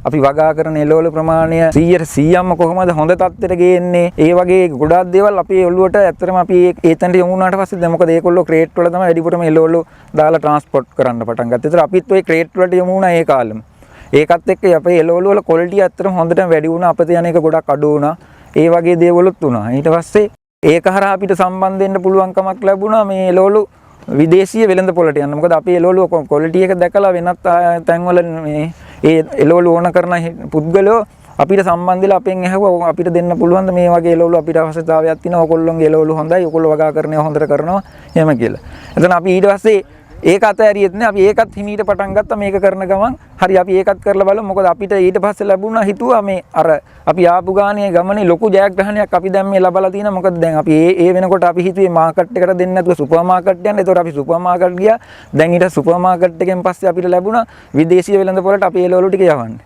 අපි වගා කරන එළවලු ප්‍රමාණය 100%ක්ම කොහොමද හොඳ තත්ත්වයට ගේන්නේ? ඒ වගේ ගොඩාක් දේවල් අපේ ඔළුවට ඇත්තටම අපි ඒතනට යමු වුණාට පස්සේ දැන් මොකද ඒගොල්ලෝ ක්‍රේට් වල තමයි වැඩිපුරම එළවලු දාලා ట్రాన్ස්පෝර්ට් කරන්න පටන් ගත්තේ. ඒතර අපිත් ওই ක්‍රේට් වලට යමු වුණා ඒ කාලෙම. ඒකත් එක්ක අපේ එළවලු වල ක්වොලිටි ඇත්තටම හොඳටම වැඩි වුණා. අපිට යන එක ගොඩක් අඩු වුණා. ඒ වගේ දේවලුත් වුණා. ඊට පස්සේ ඒක හරහා අපිට සම්බන්ධ වෙන්න පුළුවන්කමක් ලැබුණා මේ එළවලු විදේශීය වෙළඳපොළට යන්න. මොකද අපි එළවලු ක්වොලිටි එක දැකලා වෙනත් තැන්වල මේ ඒ එළවලු ඕන කරන පුද්ගලයෝ අපිට සම්බන්ධ වෙලා අපෙන් ඇහුවා අපිට දෙන්න පුළුවන්ද මේ වගේ එළවලු අපිට අවශ්‍යතාවයක් තියෙනවා. ඔයගොල්ලෝගේ එළවලු හොඳයි. ඔයගොල්ලෝ වගා කරනවා හොඳට කරනවා. එහෙම කියලා. එතන අපි ඊට පස්සේ ඒක අතහැරියෙත් නෑ. අපි ඒකත් හිමීට පටන් ගත්තා මේක කරන ගමන්. හරි අපි ඒකත් කරලා බලමු. මොකද අපිට ඊට පස්සේ ලැබුණා හිතුවා මේ අර අපි ආපු ගානේ ගමනේ ලොකු ජයග්‍රහණයක් අපි දැන් මේ ලබලා තියෙනවා. මොකද දැන් අපි ඒ වෙනකොට අපි හිතුවේ මාකට් එකට දෙන්න නැතුව සුපර් මාකට් යන්න. ඒතකොට අපි සුපර් මාකට් ගියා. දැන් ඊට සුපර් මාකට් එකෙන් පස්සේ අපිට ලැබුණා විදේශීය වෙළඳපොළට අපි එළවලු ටික යවන්න.